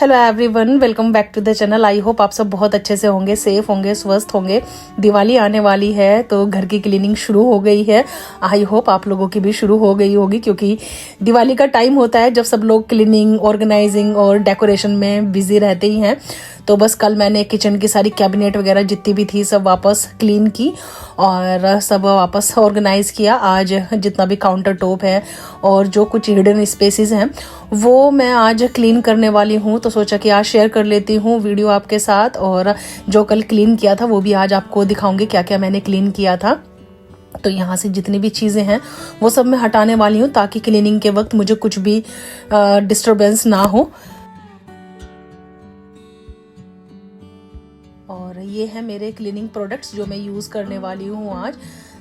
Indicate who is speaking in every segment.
Speaker 1: Hello everyone, welcome back to the channel. I hope आप सब बहुत अच्छे से होंगे, सेफ होंगे, स्वस्थ होंगे। दिवाली आने वाली है तो घर की क्लीनिंग शुरू हो गई है। आई होप आप लोगों की भी शुरू हो गई होगी, क्योंकि दिवाली का टाइम होता है जब सब लोग क्लीनिंग, ऑर्गेनाइजिंग और डेकोरेशन में बिजी रहते ही हैं। तो बस कल मैंने किचन की सारी कैबिनेट वगैरह जितनी भी थी सब वापस क्लीन की और सब वापस ऑर्गेनाइज किया। आज जितना भी काउंटर टॉप है और जो कुछ हिडन स्पेसेस हैं वो मैं आज क्लीन करने वाली हूँ। तो सोचा कि आज शेयर कर लेती हूँ वीडियो आपके साथ, और जो कल क्लीन किया था वो भी आज आपको दिखाऊंगी क्या क्या मैंने क्लीन किया था। तो यहाँ से जितनी भी चीज़ें हैं वो सब मैं हटाने वाली हूँ ताकि क्लीनिंग के वक्त मुझे कुछ भी डिस्टरबेंस ना हो। और ये है मेरे क्लीनिंग प्रोडक्ट्स जो मैं यूज़ करने वाली हूँ आज।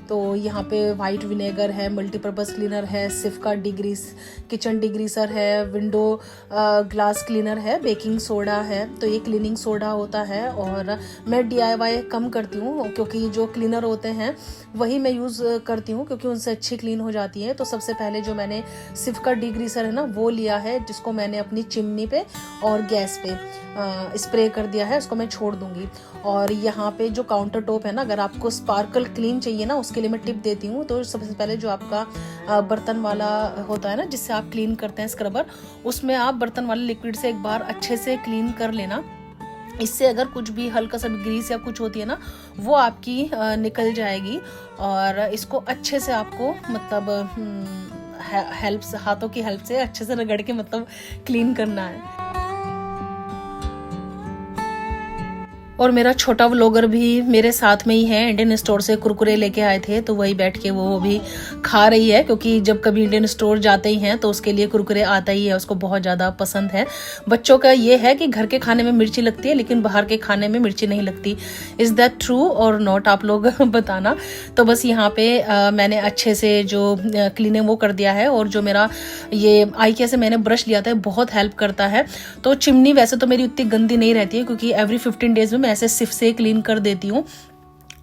Speaker 1: तो यहाँ पे वाइट विनेगर है, मल्टीपर्पज़ क्लीनर है, सिफ का डिग्रीस किचन डिग्रीसर है, विंडो ग्लास क्लीनर है, बेकिंग सोडा है। तो ये क्लीनिंग सोडा होता है और मैं DIY कम करती हूँ क्योंकि जो क्लीनर होते हैं वही मैं यूज़ करती हूँ क्योंकि उनसे अच्छी क्लीन हो जाती है। तो सबसे पहले जो मैंने सिफ का डिग्रीसर है ना वो लिया है, जिसको मैंने अपनी चिमनी पे और गैस पे स्प्रे कर दिया है, उसको मैं छोड़ दूंगी। और यहाँ पे जो काउंटर टॉप है ना, अगर आपको स्पार्कल क्लीन चाहिए ना उसके लिए मैं टिप देती हूँ। तो सबसे पहले जो आपका बर्तन वाला होता है ना जिससे आप क्लीन करते हैं स्क्रबर, उसमें आप बर्तन वाले लिक्विड से एक बार अच्छे से क्लीन कर लेना। इससे अगर कुछ भी हल्का सा ग्रीस या कुछ होती है ना वो आपकी निकल जाएगी। और इसको अच्छे से आपको मतलब हाथों की हेल्प से अच्छे से रगड़ के मतलब क्लीन करना है। और मेरा छोटा व्लॉगर भी मेरे साथ में ही है, इंडियन स्टोर से कुरकुरे लेके आए थे तो वही बैठ के वो भी खा रही है, क्योंकि जब कभी इंडियन स्टोर जाते ही हैं तो उसके लिए कुरकुरे आता ही है, उसको बहुत ज़्यादा पसंद है। बच्चों का ये है कि घर के खाने में मिर्ची लगती है लेकिन बाहर के खाने में मिर्ची नहीं लगती। इज़ दैट ट्रू और नॉट, आप लोग बताना। तो बस यहाँ पे मैंने अच्छे से जो क्लीनिंग वो कर दिया है। और जो मेरा ये IKEA से मैंने ब्रश लिया था बहुत हेल्प करता है। तो चिमनी वैसे तो मेरी उतनी गंदी नहीं रहती है क्योंकि एवरी 15 डेज में ऐसे सिर्फ से क्लीन कर देती हूँ।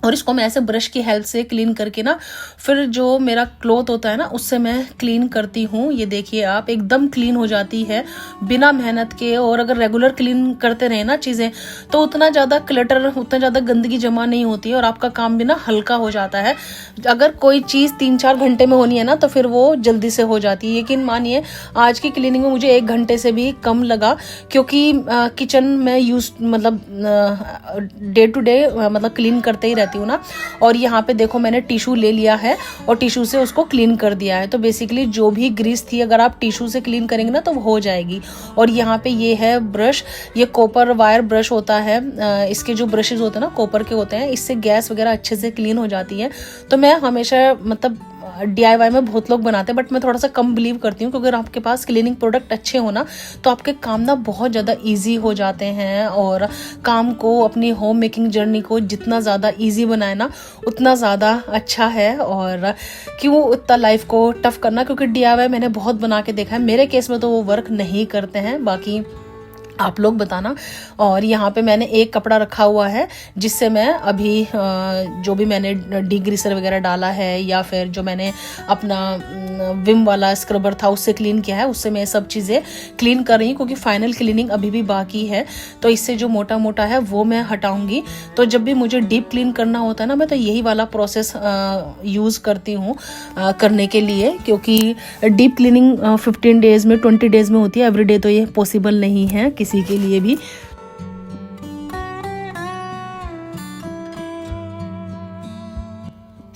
Speaker 1: और इसको मैं ऐसे ब्रश की हेल्प से क्लीन करके ना फिर जो मेरा क्लॉथ होता है ना उससे मैं क्लीन करती हूँ। ये देखिए आप, एकदम क्लीन हो जाती है बिना मेहनत के। और अगर रेगुलर क्लीन करते रहे ना चीज़ें तो उतना ज़्यादा क्लटर, उतना ज़्यादा गंदगी जमा नहीं होती है और आपका काम भी ना हल्का हो जाता है। अगर कोई चीज़ 3-4 घंटे में होनी है ना तो फिर वो जल्दी से हो जाती है। यकीन मानिए आज की क्लीनिंग में मुझे 1 घंटे से भी कम लगा, क्योंकि किचन में यूज मतलब डे टू डे मतलब क्लीन करते ही रहती हूँ ना। और यहाँ पे देखो मैंने टिश्यू ले लिया है और टिश्यू से उसको क्लीन कर दिया है। तो बेसिकली जो भी ग्रीस थी अगर आप टिश्यू से क्लीन करेंगे ना तो हो जाएगी। और यहाँ पे ये है ब्रश, ये कॉपर वायर ब्रश होता है। इसके जो ब्रशेज होते हैं ना कॉपर के होते हैं, इससे गैस वगैरह अच्छे से क्लीन हो जाती है। तो मैं हमेशा मतलब DIY में बहुत लोग बनाते हैं बट मैं थोड़ा सा कम बिलीव करती हूँ, क्योंकि अगर आपके पास क्लीनिंग प्रोडक्ट अच्छे हो ना तो आपके काम ना बहुत ज़्यादा इजी हो जाते हैं। और काम को, अपनी होम मेकिंग जर्नी को जितना ज़्यादा इजी बनाए ना उतना ज़्यादा अच्छा है। और क्यों उतना लाइफ को टफ करना, क्योंकि DIY मैंने बहुत बना के देखा है, मेरे केस में तो वो वर्क नहीं करते हैं, बाकी आप लोग बताना। और यहाँ पे मैंने एक कपड़ा रखा हुआ है जिससे मैं अभी जो भी मैंने डिग्रीसर वगैरह डाला है या फिर जो मैंने अपना विम वाला स्क्रबर था उससे क्लीन किया है, उससे मैं सब चीज़ें क्लीन कर रही हूँ, क्योंकि फाइनल क्लीनिंग अभी भी बाकी है। तो इससे जो मोटा मोटा है वो मैं हटाऊंगी। तो जब भी मुझे डीप क्लीन करना होता है ना मैं तो यही वाला प्रोसेस यूज़ करती हूँ करने के लिए, क्योंकि डीप क्लीनिंग 15 डेज में, 20 डेज में होती है। एवरी डे तो ये पॉसिबल नहीं है किसी के लिए भी।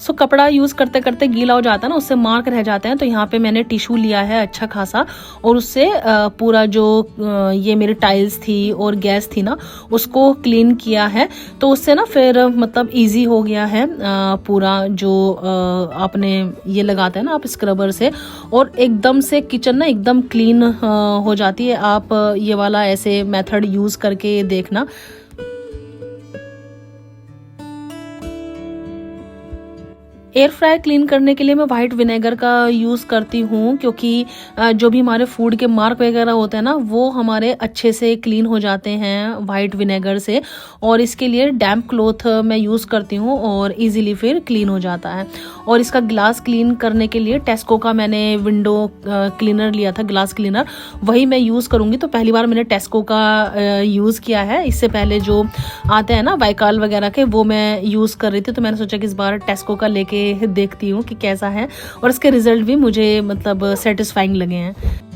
Speaker 1: सो कपड़ा यूज़ करते करते गीला हो जाता है ना, उससे मार्क रह जाते हैं। तो यहाँ पे मैंने टिश्यू लिया है अच्छा खासा और उससे पूरा जो ये मेरी टाइल्स थी और गैस थी ना उसको क्लीन किया है। तो उससे ना फिर मतलब इजी हो गया है पूरा जो आपने ये लगाते हैं ना आप स्क्रबर से, और एकदम से किचन ना एकदम क्लीन हो जाती है। आप ये वाला ऐसे मेथड यूज़ करके देखना। एयर फ्राई क्लीन करने के लिए मैं वाइट विनेगर का यूज़ करती हूँ, क्योंकि जो भी हमारे फूड के मार्क वगैरह होते हैं ना, वो हमारे अच्छे से क्लीन हो जाते हैं वाइट विनेगर से। और इसके लिए डैम्प क्लॉथ मैं यूज़ करती हूँ और इजीली फिर क्लीन हो जाता है। और इसका ग्लास क्लीन करने के लिए टेस्को का मैंने विंडो क्लीनर लिया था, ग्लास क्लीनर, वही मैं यूज़ करूँगी। तो पहली बार मैंने टेस्को का यूज़ किया है। इससे पहले जो आते हैं ना बाइकाल वगैरह के, वो मैं यूज़ कर रही थी। तो मैंने सोचा कि इस बार टेस्को का लेके देखती हूँ कि कैसा है, और इसके रिजल्ट भी मुझे मतलब सेटिस्फाइंग लगे हैं।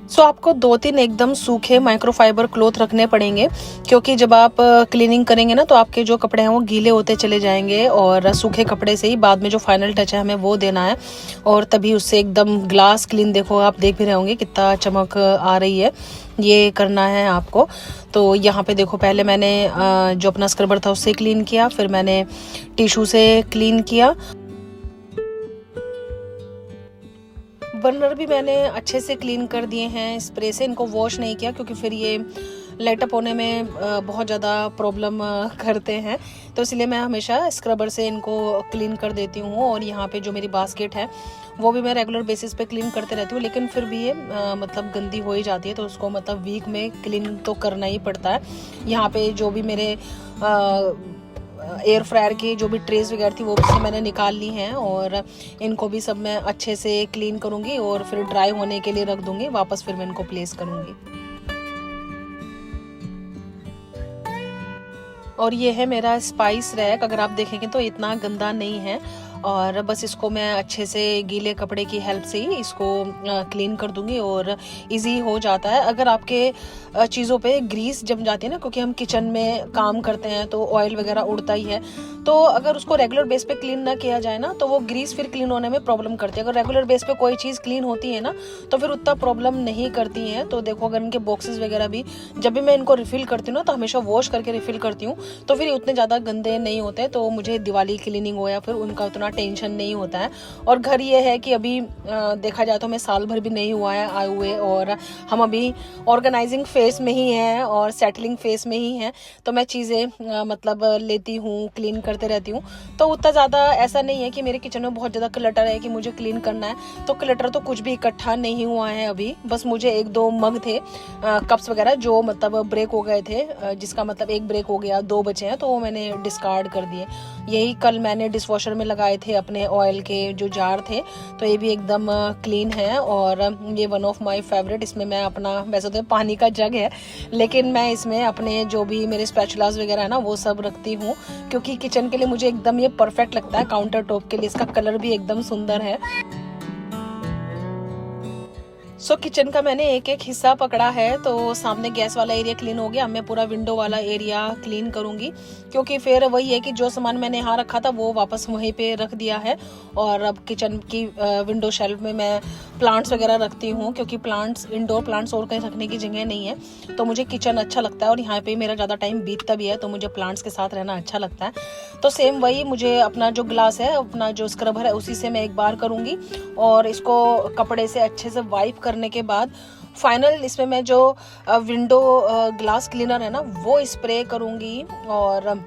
Speaker 1: सो आपको 2-3 एकदम सूखे माइक्रोफाइबर क्लॉथ रखने पड़ेंगे, क्योंकि जब आप क्लीनिंग करेंगे ना, तो आपके जो कपड़े हैं वो गीले होते चले जाएंगे, और सूखे कपड़े से ही बाद में जो फाइनल टच है हमें वो देना है, और तभी उससे एकदम ग्लास क्लीन, देखो आप देख भी रहे होंगे कितना चमक आ रही है, ये करना है आपको। तो यहाँ पे देखो, पहले मैंने जो अपना स्क्रबर था उससे क्लीन किया, फिर मैंने टिश्यू से क्लीन किया। बर्नर भी मैंने अच्छे से क्लीन कर दिए हैं स्प्रे से, इनको वॉश नहीं किया क्योंकि फिर ये लाइट अप होने में बहुत ज़्यादा प्रॉब्लम करते हैं, तो इसलिए मैं हमेशा स्क्रबर से इनको क्लीन कर देती हूँ। और यहाँ पे जो मेरी बास्केट है वो भी मैं रेगुलर बेसिस पे क्लीन करते रहती हूँ, लेकिन फिर भी ये मतलब गंदी हो ही जाती है, तो उसको मतलब वीक में क्लीन तो करना ही पड़ता है। यहाँ पे जो भी मेरे एयर फ्रायर की जो भी ट्रेस वगैरह थी वो भी मैंने निकाल ली हैं, और इनको भी सब मैं अच्छे से क्लीन करूँगी और फिर ड्राई होने के लिए रख दूँगी, वापस फिर मैं इनको प्लेस करूँगी। और ये है मेरा स्पाइस रैक, अगर आप देखेंगे तो इतना गंदा नहीं है, और बस इसको मैं अच्छे से गीले कपड़े की हेल्प से ही इसको क्लीन कर दूंगी और इजी हो जाता है। अगर आपके चीज़ों पे ग्रीस जम जाती है ना, क्योंकि हम किचन में काम करते हैं तो ऑयल वगैरह उड़ता ही है, तो अगर उसको रेगुलर बेस पे क्लीन ना किया जाए ना, तो वो ग्रीस फिर क्लीन होने में प्रॉब्लम करती है। अगर रेगुलर बेस पे कोई चीज़ क्लीन होती है ना, तो फिर उतना प्रॉब्लम नहीं करती है। तो देखो, अगर इनके बॉक्सेस वगैरह भी जब भी मैं इनको रिफिल करती हूँ ना, तो हमेशा वॉश करके रिफिल करती हूँ, तो फिर उतने ज़्यादा गंदे नहीं होते, तो मुझे दिवाली क्लीनिंग हो या फिर उनका उतना टेंशन नहीं होता है। और घर ये है कि अभी देखा जाए तो हमें साल भर भी नहीं हुआ है आए हुए, और हम अभी ऑर्गेनाइजिंग फेस में ही हैं और सेटलिंग फेस में ही हैं, तो मैं चीज़ें मतलब लेती हूँ, क्लीन करते रहती हूँ। तो उतना ज़्यादा ऐसा नहीं है कि मेरे किचन में बहुत ज़्यादा क्लटर है कि मुझे क्लीन करना है, तो क्लटर तो कुछ भी इकट्ठा नहीं हुआ है अभी। बस मुझे 1-2 मग थे, कप्स वगैरह, जो मतलब ब्रेक हो गए थे, जिसका मतलब एक ब्रेक हो गया, 2 बचे हैं, तो वो मैंने डिस्कार्ड कर दिए। यही कल मैंने डिशवॉशर में लगाए थे अपने ऑयल के जो जार थे, तो ये भी एकदम क्लीन है, और ये वन ऑफ माय फेवरेट। इसमें मैं अपना, वैसे तो पानी का जग है, लेकिन मैं इसमें अपने जो भी मेरे स्पैचुलास वगैरह है ना, वो सब रखती हूँ, क्योंकि किचन के लिए मुझे एकदम ये परफेक्ट लगता है, काउंटर टॉप के लिए। इसका कलर भी एकदम सुंदर है। सो किचन का मैंने एक एक हिस्सा पकड़ा है, तो सामने गैस वाला एरिया क्लीन हो गया, अब मैं पूरा विंडो वाला एरिया क्लीन करूंगी, क्योंकि फिर वही है कि जो सामान मैंने यहाँ रखा था वो वापस वहीं पे रख दिया है। और अब किचन की विंडो शेल्फ में मैं प्लांट्स वगैरह रखती हूँ, क्योंकि प्लांट्स, इंडोर प्लांट्स और कहीं रखने की जगह नहीं है, तो मुझे किचन अच्छा लगता है, और यहाँ पे मेरा ज़्यादा टाइम बीतता भी है, तो मुझे प्लांट्स के साथ रहना अच्छा लगता है। तो सेम वही, मुझे अपना जो ग्लास है, अपना जो स्क्रबर है, उसी से मैं एक बार करूँगी, और इसको कपड़े से अच्छे से वाइप करने के बाद फाइनल इसमें मैं जो विंडो ग्लास क्लीनर है ना, वो स्प्रे करूँगी, और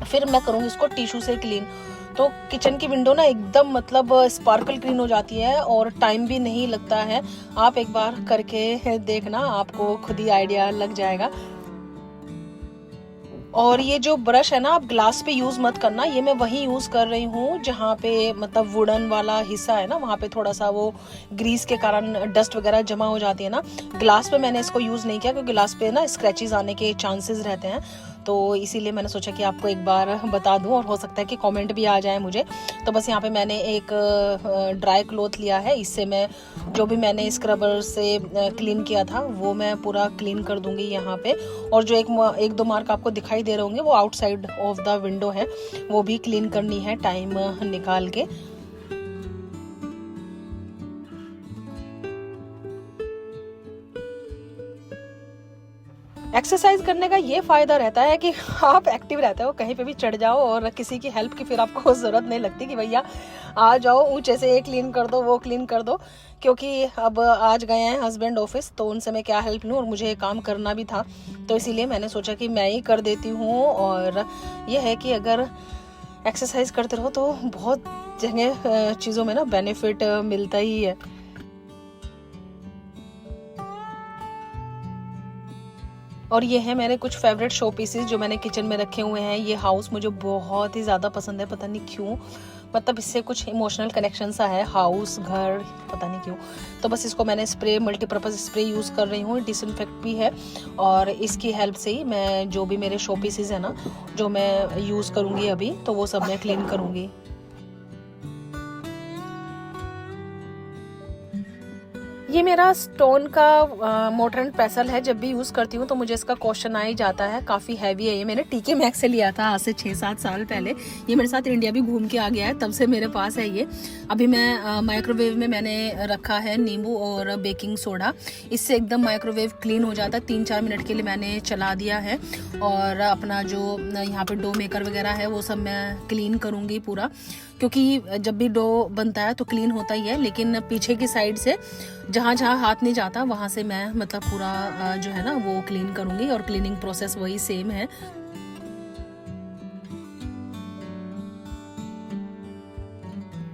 Speaker 1: फिर मैं करूँगी इसको टिश्यू से क्लीन। तो किचन की विंडो ना एकदम मतलब स्पार्कल क्लीन हो जाती है, और टाइम भी नहीं लगता है। आप एक बार करके देखना, आपको खुद ही आइडिया लग जाएगा। और ये जो ब्रश है ना, आप ग्लास पे यूज मत करना, ये मैं वही यूज कर रही हूँ जहाँ पे मतलब वुडन वाला हिस्सा है ना, वहाँ पे थोड़ा सा वो ग्रीस के कारण डस्ट वगैरह जमा हो जाती है ना। ग्लास पे मैंने इसको यूज नहीं किया, क्योंकि ग्लास पे ना स्क्रैचेस आने के चांसेस रहते हैं, तो इसीलिए मैंने सोचा कि आपको एक बार बता दूं, और हो सकता है कि कमेंट भी आ जाए मुझे। तो बस यहाँ पे मैंने एक ड्राई क्लॉथ लिया है, इससे मैं जो भी मैंने स्क्रबर से क्लीन किया था वो मैं पूरा क्लीन कर दूंगी यहाँ पे। और जो एक दो मार्क आपको दिखाई दे रहे होंगे, वो आउटसाइड ऑफ द विंडो है, वो भी क्लीन करनी है टाइम निकाल के। एक्सरसाइज करने का ये फ़ायदा रहता है कि आप एक्टिव रहते हो, कहीं पे भी चढ़ जाओ और किसी की हेल्प की फिर आपको ज़रूरत नहीं लगती कि भैया आ जाओ ऊँचे से ये क्लीन कर दो वो क्लीन कर दो, क्योंकि अब आज गए हैं हस्बैंड ऑफिस तो उनसे मैं क्या हेल्प लूँ, और मुझे काम करना भी था तो इसीलिए मैंने सोचा कि मैं ही कर देती हूँ। और यह है कि अगर एक्सरसाइज करते रहो तो बहुत जगह चीज़ों में ना बेनिफिट मिलता ही है। और ये है मेरे कुछ फेवरेट शो पीसेस जो मैंने किचन में रखे हुए हैं। ये हाउस मुझे बहुत ही ज़्यादा पसंद है, पता नहीं क्यों, मतलब इससे कुछ इमोशनल कनेक्शन सा है, हाउस घर, पता नहीं क्यों। तो बस इसको मैंने स्प्रे, मल्टीपर्पज़ स्प्रे यूज़ कर रही हूँ, डिसइंफेक्ट भी है, और इसकी हेल्प से ही मैं जो भी मेरे शो पीसेस है ना जो मैं यूज़ करूँगी अभी, तो वो सब मैं क्लीन करूँगी। ये मेरा स्टोन का मोटर एंड पेसल है। जब भी यूज़ करती हूँ तो मुझे इसका क्वेश्चन आ ही जाता है, काफ़ी हैवी है ये। मैंने टीके मैक्स से लिया था आज से 6-7 साल पहले। ये मेरे साथ इंडिया भी घूम के आ गया है, तब से मेरे पास है ये। अभी मैं माइक्रोवेव में मैंने रखा है नींबू और बेकिंग सोडा, इससे एकदम माइक्रोवेव क्लीन हो जाता है। 3-4 मिनट के लिए मैंने चला दिया है। और अपना जो यहाँ पे डो मेकर वगैरह है वो सब मैं क्लीन करूँगी पूरा, क्योंकि जब भी डो बनता है तो क्लीन होता ही है, लेकिन पीछे की साइड से जहाँ जहाँ हाथ नहीं जाता वहाँ से मैं मतलब पूरा जो है ना वो क्लीन करूँगी, और क्लीनिंग प्रोसेस वही सेम है।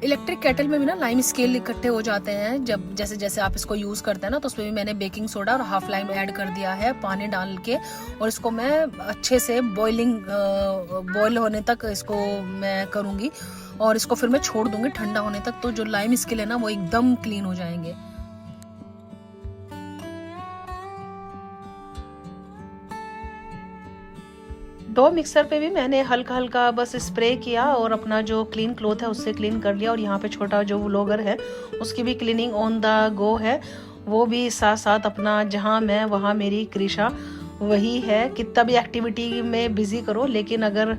Speaker 1: इलेक्ट्रिक केटल में भी ना लाइम स्केल इकट्ठे हो जाते हैं, जब जैसे जैसे आप इसको यूज़ करते हैं ना, तो उसमें भी मैंने बेकिंग सोडा और हाफ लाइम ऐड कर दिया है पानी डाल के, और इसको मैं अच्छे से बॉईल होने तक इसको मैं करूँगी, और इसको फिर मैं छोड़ दूंगी ठंडा होने तक, तो जो लाइम स्केल है ना वो एकदम क्लीन हो जाएंगे। डो मिक्सर पे भी मैंने हल्का हल्का बस स्प्रे किया और अपना जो क्लीन क्लॉथ है उससे क्लीन कर लिया। और यहाँ पे छोटा जो व्लॉगर है उसकी भी क्लीनिंग ऑन द गो है, वो भी साथ साथ अपना जहाँ मैं वहाँ मेरी कृषा वही है। कितना भी एक्टिविटी में बिजी करो, लेकिन अगर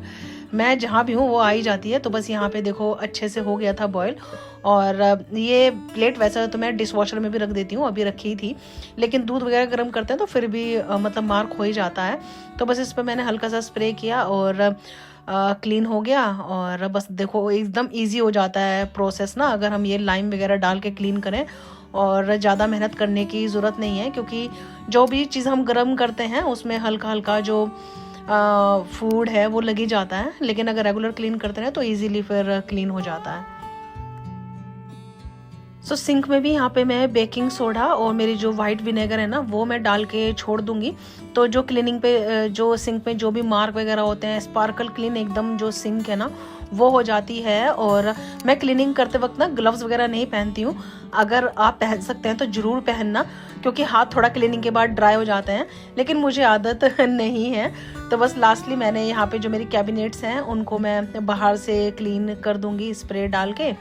Speaker 1: मैं जहाँ भी हूँ वो आ ही जाती है। तो बस यहाँ पे देखो अच्छे से हो गया था बॉयल। और ये प्लेट वैसा तो मैं डिश वॉशर में भी रख देती हूँ, अभी रखी थी, लेकिन दूध वगैरह गर्म करते हैं तो फिर भी मतलब मार्क हो ही जाता है। तो बस इस पर मैंने हल्का सा स्प्रे किया और क्लीन हो गया। और बस देखो एकदम ईजी हो जाता है प्रोसेस ना, अगर हम ये लाइम वगैरह डाल के क्लीन करें, और ज़्यादा मेहनत करने की ज़रूरत नहीं है, क्योंकि जो भी चीज़ हम गर्म करते हैं उसमें हल्का हल्का जो फूड है वो लग ही जाता है, लेकिन अगर रेगुलर क्लीन करते हैं तो इजीली फिर क्लीन हो जाता है। सो सिंक में भी यहाँ पे मैं बेकिंग सोडा और मेरी जो वाइट विनेगर है ना वो मैं डाल के छोड़ दूंगी। तो जो क्लीनिंग पे जो सिंक में जो भी मार्क वगैरह होते हैं, स्पार्कल क्लीन एकदम जो सिंक है ना वो हो जाती है। और मैं क्लीनिंग करते वक्त ना ग्लव्स वगैरह नहीं पहनती हूँ, अगर आप पहन सकते हैं तो ज़रूर पहनना, क्योंकि हाथ थोड़ा क्लीनिंग के बाद ड्राई हो जाते हैं, लेकिन मुझे आदत नहीं है। तो बस लास्टली मैंने यहाँ पे जो मेरी कैबिनेट्स हैं उनको मैं बाहर से क्लीन कर दूंगी स्प्रे डाल के।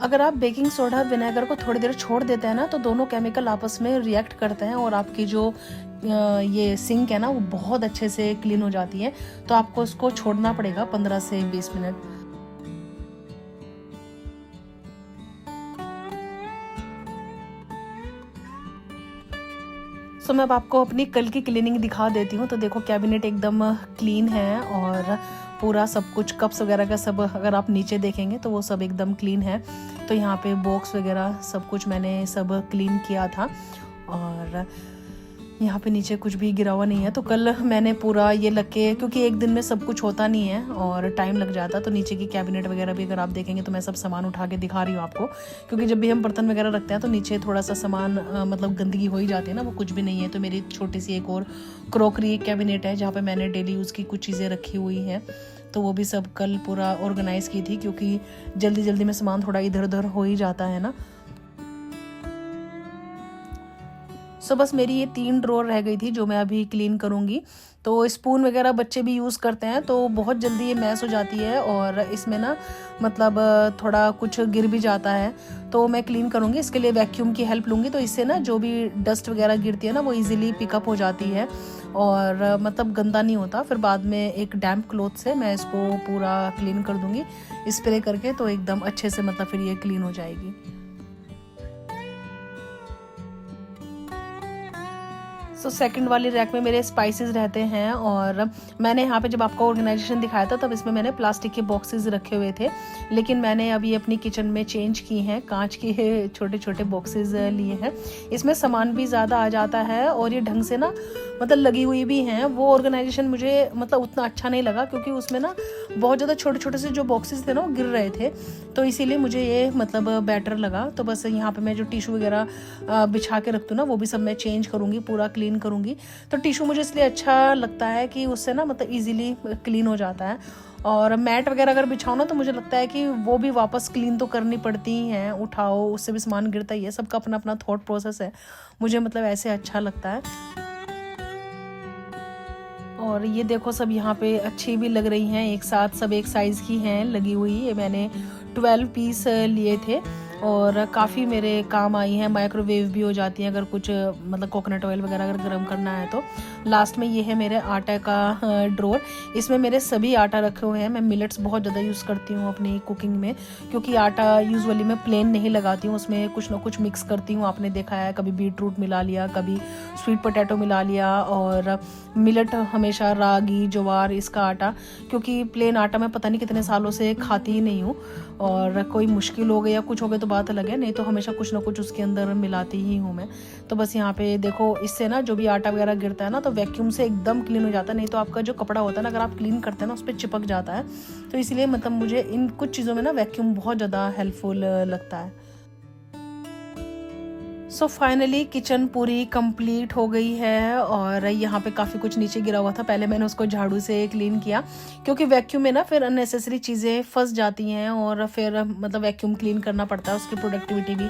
Speaker 1: अगर आप बेकिंग सोडा विनेगर को थोड़ी देर छोड़ देते हैं ना, तो दोनों केमिकल आपस में रिएक्ट करते हैं और आपकी जो ये सिंक है ना वो बहुत अच्छे से क्लीन हो जाती है। तो आपको इसको छोड़ना पड़ेगा 15 से 20 मिनट। सो मैं अब आपको अपनी कल की क्लीनिंग दिखा देती हूँ। तो देखो कैबिनेट एकदम क्लीन है, और पूरा सब कुछ कप्स वगैरह का सब अगर आप नीचे देखेंगे तो वो सब एकदम क्लीन है। तो यहाँ पे बॉक्स वगैरह सब कुछ मैंने सब क्लीन किया था, और यहाँ पे नीचे कुछ भी गिरा हुआ नहीं है। तो कल मैंने पूरा ये लग के, क्योंकि एक दिन में सब कुछ होता नहीं है और टाइम लग जाता, तो नीचे की कैबिनेट वगैरह भी अगर आप देखेंगे तो मैं सब सामान उठा के दिखा रही हूँ आपको, क्योंकि जब भी हम बर्तन वगैरह रखते हैं तो नीचे थोड़ा सा सामान मतलब गंदगी हो ही जाती है ना, वो कुछ भी नहीं है। तो मेरी छोटी सी एक और क्रॉकरी कैबिनेट है जहाँ पर मैंने डेली यूज़ की कुछ चीज़ें रखी हुई हैं, तो वो भी सब कल पूरा ऑर्गेनाइज़ की थी, क्योंकि जल्दी जल्दी में सामान थोड़ा इधर उधर हो ही जाता है ना। सो बस मेरी ये 3 ड्रॉर रह गई थी जो मैं अभी क्लीन करूँगी। तो स्पून वगैरह बच्चे भी यूज़ करते हैं तो बहुत जल्दी ये मैस हो जाती है और इसमें ना मतलब थोड़ा कुछ गिर भी जाता है। तो मैं क्लीन करूँगी, इसके लिए वैक्यूम की हेल्प लूँगी। तो इससे ना जो भी डस्ट वगैरह गिरती है ना वो इजीली पिकअप हो जाती है और मतलब गंदा नहीं होता। फिर बाद में एक डैम्प क्लॉथ से मैं इसको पूरा क्लीन कर दूँगी स्प्रे करके, तो एकदम अच्छे से मतलब फिर ये क्लीन हो जाएगी। सो सेकंड वाली रैक में मेरे स्पाइसेस रहते हैं और मैंने यहाँ पे जब आपको ऑर्गेनाइजेशन दिखाया था तब इसमें मैंने प्लास्टिक के बॉक्सेस रखे हुए थे, लेकिन मैंने अभी अपनी किचन में चेंज की हैं, कांच के छोटे छोटे बॉक्सेस लिए हैं। इसमें सामान भी ज़्यादा आ जाता है और ये ढंग से ना मतलब लगी हुई भी हैं। वो ऑर्गेनाइजेशन मुझे मतलब उतना अच्छा नहीं लगा क्योंकि उसमें ना बहुत ज़्यादा छोटे छोटे से जो बॉक्सेस थे ना वो गिर रहे थे, तो इसीलिए मुझे ये मतलब बेटर लगा। तो बस यहाँ पे मैं जो टिश्यू वगैरह बिछा के रखती हूँ ना वो भी सब मैं चेंज करूँगी, पूरा क्लीन करूँगी। तो टिश्यू मुझे इसलिए अच्छा लगता है कि उससे ना मतलब ईजिली क्लीन हो जाता है। और मैट वगैरह अगर बिछाओ ना तो मुझे लगता है कि वो भी वापस क्लीन तो करनी पड़ती ही हैं, उठाओ उससे भी सामान गिरता ही है। सबका अपना अपना थॉट प्रोसेस है, मुझे मतलब ऐसे अच्छा लगता है। और ये देखो सब यहाँ पे अच्छी भी लग रही हैं, एक साथ सब एक साइज़ की हैं लगी हुई। ये मैंने 12 पीस लिए थे और काफ़ी मेरे काम आई हैं। माइक्रोवेव भी हो जाती हैं अगर कुछ मतलब कोकोनट ऑयल वगैरह अगर गर्म करना है तो। लास्ट में ये है मेरे आटा का ड्रॉर, इसमें मेरे सभी आटा रखे हुए हैं। मैं मिलेट्स बहुत ज़्यादा यूज़ करती हूँ अपनी कुकिंग में क्योंकि आटा यूजुअली मैं प्लेन नहीं लगाती हूँ, उसमें कुछ ना कुछ मिक्स करती हूँ। आपने देखा है कभी बीट रूट मिला लिया, कभी स्वीट पोटैटो मिला लिया। और मिलेट हमेशा रागी ज्वार इसका आटा, क्योंकि प्लेन आटा मैं पता नहीं कितने सालों से खाती ही नहीं हूँ और कोई मुश्किल हो गई या कुछ हो गया तो बात अलग है, नहीं तो हमेशा कुछ ना कुछ उसके अंदर मिलाती ही हूँ मैं। तो बस यहाँ पे देखो इससे ना जो भी आटा वगैरह गिरता है ना तो वैक्यूम से एकदम क्लीन हो जाता है, नहीं तो आपका जो कपड़ा होता है ना अगर आप क्लीन करते हैं ना उस पर चिपक जाता है। तो इसलिए मतलब मुझे इन कुछ चीज़ों में ना वैक्यूम बहुत ज़्यादा हेल्पफुल लगता है। सो फाइनली किचन पूरी कंप्लीट हो गई है और यहाँ पे काफ़ी कुछ नीचे गिरा हुआ था, पहले मैंने उसको झाड़ू से क्लीन किया क्योंकि वैक्यूम में ना फिर अननेसेसरी चीज़ें फंस जाती हैं और फिर मतलब वैक्यूम क्लीन करना पड़ता है, उसकी प्रोडक्टिविटी भी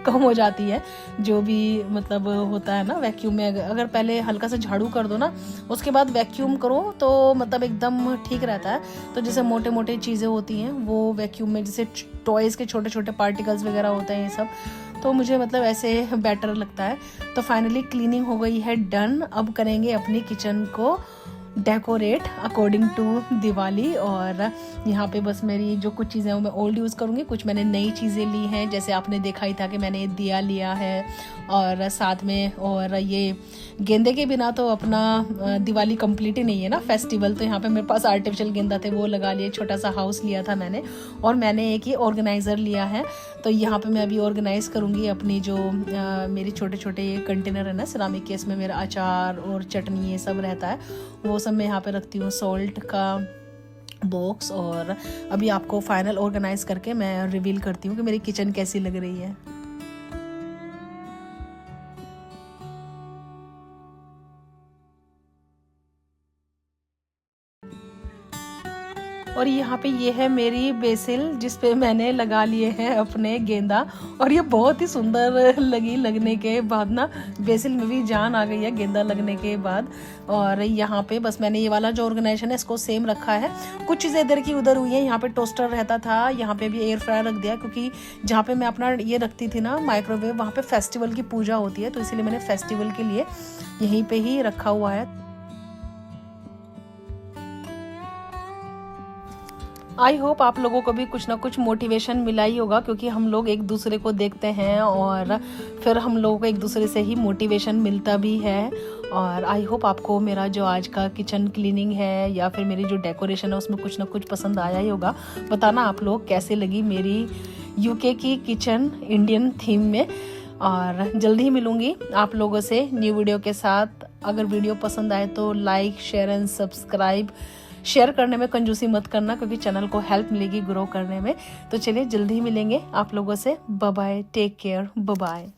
Speaker 1: कम हो जाती है। जो भी मतलब होता है ना वैक्यूम में, अगर पहले हल्का सा झाड़ू कर दो ना उसके बाद वैक्यूम करो तो मतलब एकदम ठीक रहता है। तो जैसे मोटे मोटे चीज़ें होती हैं वो वैक्यूम में, जैसे टॉयज़ के छोटे छोटे पार्टिकल्स वगैरह होते हैं ये सब, तो मुझे मतलब ऐसे बेटर लगता है। तो फाइनली क्लीनिंग हो गई है डन। अब करेंगे अपनी किचन को डेकोरेट अकॉर्डिंग टू दिवाली। और यहाँ पे बस मेरी जो कुछ चीज़ें हैं वो मैं ओल्ड यूज़ करूँगी, कुछ मैंने नई चीज़ें ली हैं, जैसे आपने देखा ही था कि मैंने दिया लिया है और साथ में और ये गेंदे के बिना तो अपना दिवाली कंप्लीट ही नहीं है ना फेस्टिवल। तो यहाँ पे मेरे पास आर्टिफिशियल गेंदा थे वो लगा लिए, छोटा सा हाउस लिया था मैंने और मैंने एक ये ऑर्गेनाइज़र लिया है। तो यहाँ पे मैं अभी ऑर्गेनाइज़ करूँगी अपनी जो मेरी छोटे छोटे ये कंटेनर है ना सिरामिक के, इसमें मेरा अचार और चटनी ये सब रहता है, वो सब मैं यहाँ पे रखती हूँ, सॉल्ट का बॉक्स। और अभी आपको फाइनल ऑर्गेनाइज करके मैं रिवील करती हूँ कि मेरी किचन कैसी लग रही है। और यहाँ पे ये है मेरी बेसिल जिस पे मैंने लगा लिए हैं अपने गेंदा, और ये बहुत ही सुंदर लगी लगने के बाद ना, बेसिल में भी जान आ गई है गेंदा लगने के बाद। और यहाँ पे बस मैंने ये वाला जो ऑर्गेनाइजेशन है इसको सेम रखा है, कुछ चीज़ें इधर की उधर हुई हैं। यहाँ पे टोस्टर रहता था, यहाँ पे भी एयर फ्रायर रख दिया क्योंकि जहाँ पे मैं अपना ये रखती थी ना माइक्रोवेव, वहाँ पे फेस्टिवल की पूजा होती है, तो इसीलिए मैंने फेस्टिवल के लिए यहीं पे ही रखा हुआ है। आई होप आप लोगों को भी कुछ ना कुछ मोटिवेशन मिला ही होगा, क्योंकि हम लोग एक दूसरे को देखते हैं और फिर हम लोगों को एक दूसरे से ही मोटिवेशन मिलता भी है। और आई होप आपको मेरा जो आज का किचन क्लीनिंग है या फिर मेरी जो डेकोरेशन है उसमें कुछ ना कुछ पसंद आया ही होगा। बताना आप लोग कैसे लगी मेरी यूके की किचन इंडियन थीम में। और जल्दी ही मिलूंगी आप लोगों से न्यू वीडियो के साथ। अगर वीडियो पसंद आए तो like share and subscribe, share करने में कंजूसी मत करना क्योंकि चैनल को हेल्प मिलेगी ग्रो करने में। तो चलिए जल्दी ही मिलेंगे आप लोगों से। Bye bye, take care, bye bye.